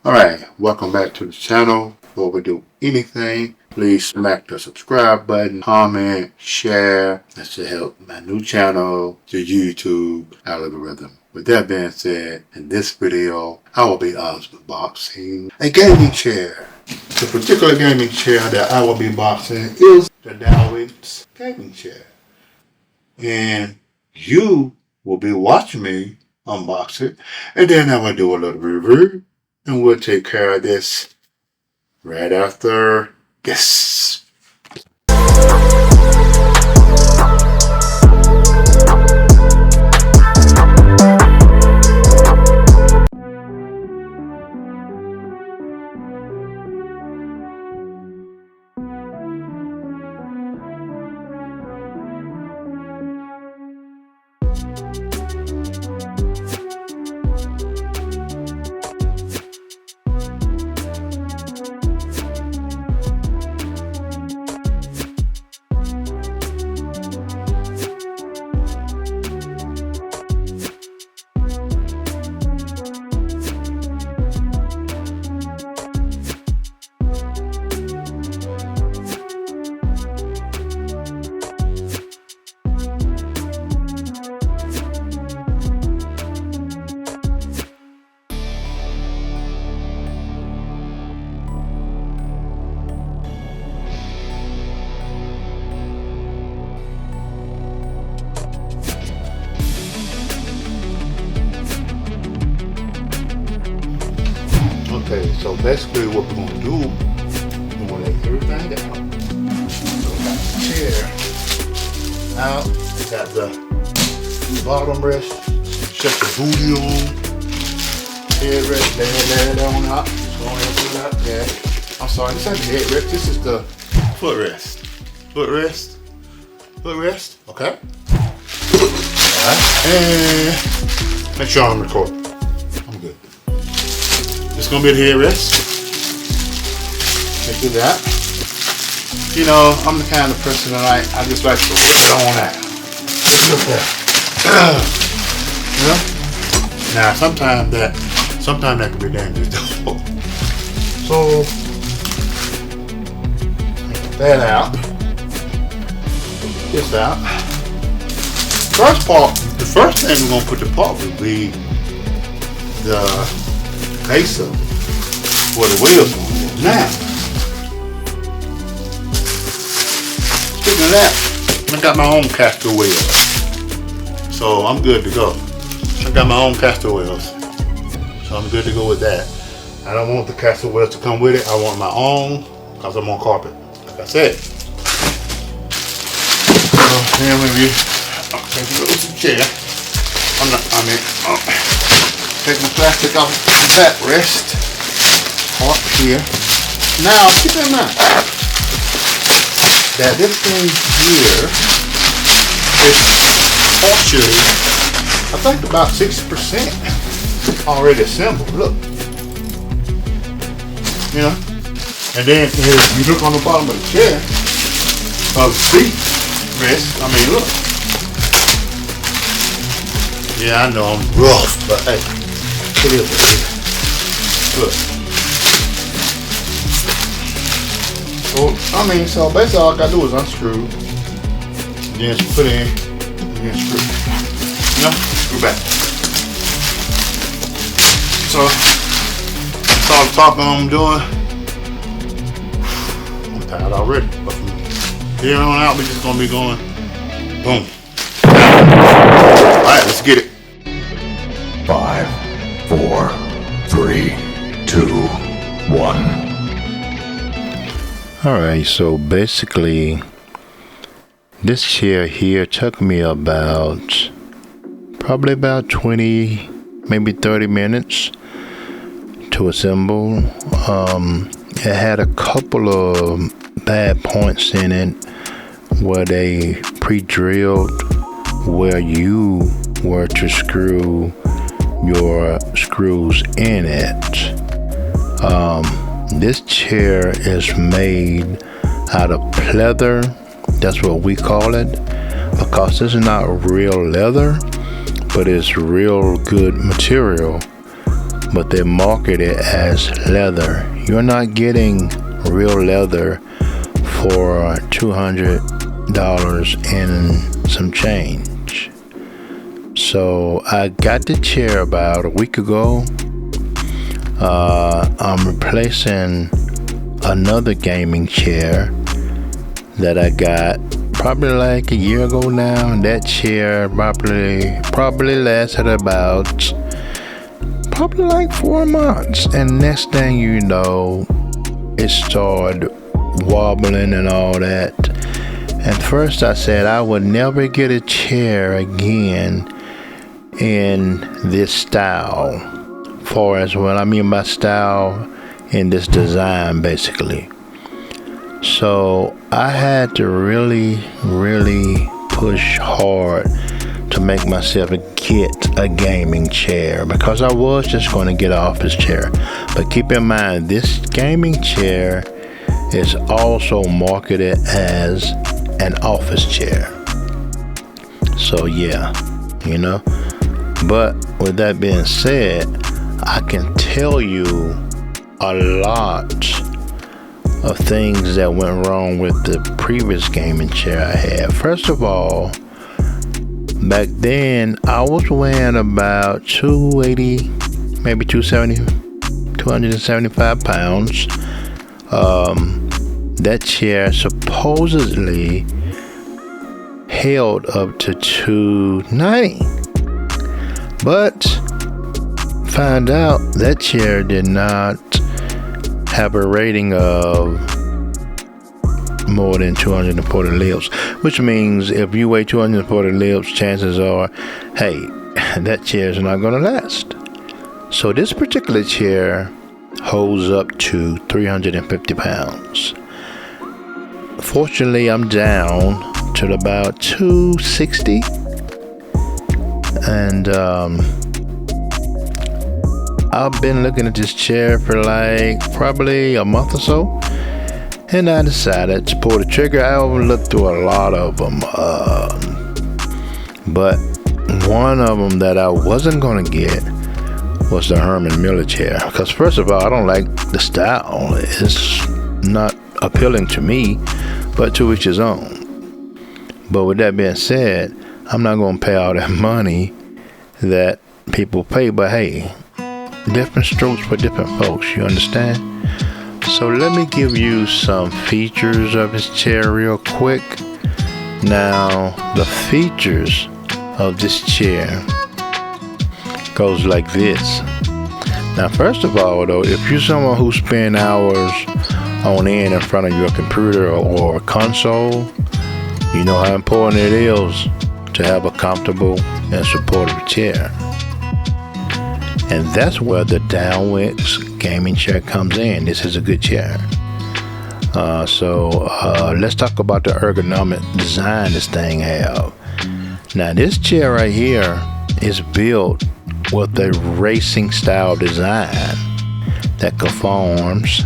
Alright, welcome back to the channel. Before we do anything, please smack the subscribe button, comment, share. That should help my new channel, the YouTube algorithm. With that being said, in this video, I will be unboxing a gaming chair. The particular gaming chair that I will be boxing is the dowinx gaming chair. And you will be watching me unbox it, and then I will do a little review, and we'll take care of this right after this. Okay, so basically what we're going to do, we're going to take everything out. So we got the chair out, we got the bottom rest, set the booty on, headrest, lay it on out, just go ahead and put it out there. I'm sorry, this ain't the headrest, this is the footrest. Footrest, okay? Alright, and make sure I'm recording. I'm good. It's gonna be the headrest. Take do that. You know, I'm the kind of person that I just like to rub it on that. Look at that. You know? Now sometimes that can be dangerous though. So take that out. This out. The first thing we're gonna put the part would be the base of it, where the wheels are going to go. Now, speaking of that, I got my own caster wheel, so I'm good to go. I got my own caster wheels, so I'm good to go with that. I don't want the caster wheels to come with it. I want my own, because I'm on carpet, like I said. So then when we take a little chair, take my plastic off the backrest part here. Now keep in mind that this thing here is partially, I think about 60% already assembled. Look, you know, and then if you look on the bottom of the chair, of the seat rest, I mean look. Yeah, I know I'm rough, but hey. It is what it is. Look. So basically all I gotta do is unscrew, then put in, and then screw. You know, screw back. So that's all the talking I'm doing. I'm tired already, but from here on out, we're just gonna be going boom. Alright, let's get it. 5, 4, 3, 2, 1. Alright, so basically this chair here took me probably about 20, maybe 30 minutes to assemble. It had a couple of bad points in it where they pre-drilled where you were to screw your screws in it. This chair is made out of pleather. That's what we call it, because it's not real leather, but it's real good material. but they market it as leather. You're not getting real leather for $200 and some change. So I got the chair about a week ago. I'm replacing another gaming chair that I got probably like a year ago now. That chair probably lasted about probably like 4 months, and next thing you know, it started wobbling and all that. At first I said I would never get a chair again in this style. Far as what I mean by style, in this design basically. So I had to really push hard to make myself get a gaming chair, because I was just going to get an office chair. But keep in mind, this gaming chair is also marketed as an office chair. So yeah, you know. But with that being said, I can tell you a lot of things that went wrong with the previous gaming chair I had. First of all, back then I was weighing about 280, maybe 275 pounds. That chair supposedly held up to 290, but found out that chair did not have a rating of more than 240 libs, which means if you weigh 240 libs, chances are, hey, that chair is not going to last. So this particular chair holds up to 350 pounds. Fortunately, I'm down to about 260, and I've been looking at this chair for like probably a month or so, and I decided to pull the trigger. I looked through a lot of them, but one of them that I wasn't going to get was the 𝗗𝗪𝗪𝗜 chair, because first of all, I don't like the style. It's not appealing to me, but to each his own. But with that being said, I'm not going to pay all that money that people pay, but hey, different strokes for different folks, you understand? So let me give you some features of this chair real quick. Now, the features of this chair goes like this. Now, first of all though, if you're someone who spend hours on end in front of your computer or console, you know how important it is to have a comfortable and supportive chair. And that's where the dowinx gaming chair comes in. This is a good chair. So let's talk about the ergonomic design this thing have. Now this chair right here is built with a racing style design that conforms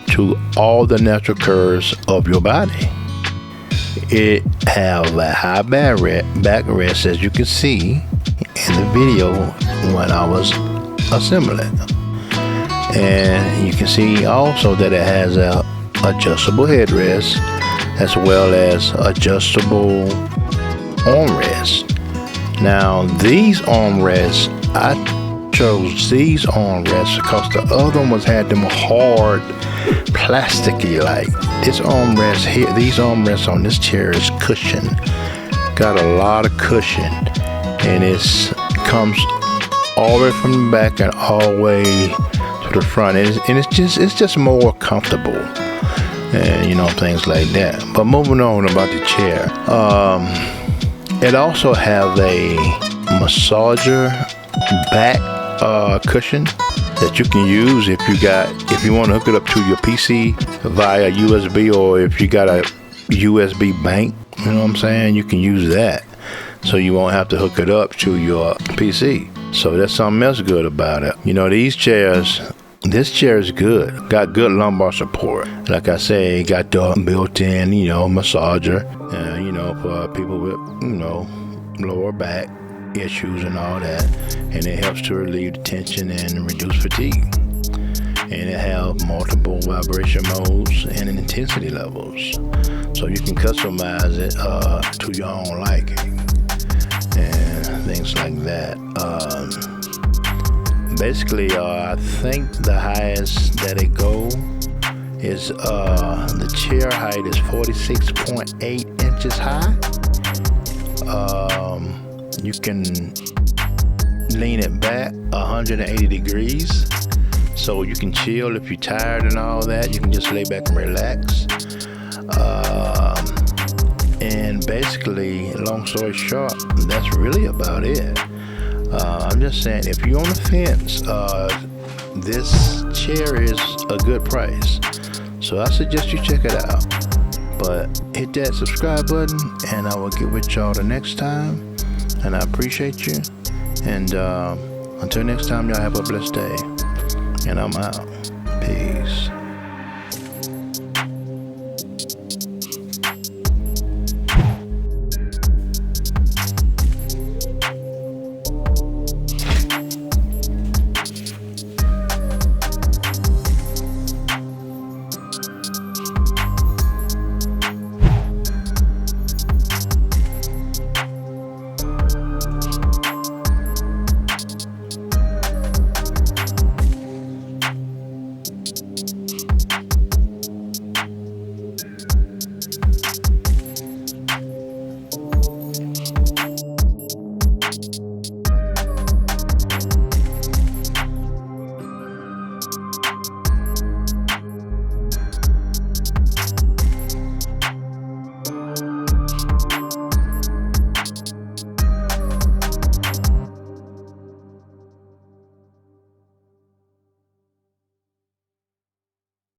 to all the natural curves of your body. It have a high backrest, as you can see in the video when I was assembling. And you can see also that it has a adjustable headrest as well as adjustable armrests. Now these armrests, I chose these armrests because the other ones had them hard, plasticky like. This armrest here, these armrests on this chair is cushion. Got a lot of cushion, and it comes all the way from the back and all the way to the front, and it's just more comfortable, and you know, things like that. But moving on about the chair, it also have a massager back cushion that you can use if you want to hook it up to your PC via USB, or if you got a USB bank, you know what I'm saying, you can use that, so you won't have to hook it up to your PC. So that's something else good about it. You know, these chairs, this chair is good. Got good lumbar support. Like I say, got the built-in, you know, massager, you know, for people with, you know, lower back issues and all that, and it helps to relieve the tension and reduce fatigue. And it has multiple vibration modes and intensity levels, so you can customize it to your own liking and things like that. Basically, I think the highest that it goes is the chair height is 46.8 inches high. You can lean it back 180 degrees, so you can chill if you're tired and all that. You can just lay back and relax. And basically, long story short, that's really about it. I'm just saying, if you're on the fence, this chair is a good price, so I suggest you check it out. But hit that subscribe button, and I will get with y'all the next time. And I appreciate you. And until next time, y'all have a blessed day. And I'm out. Peace.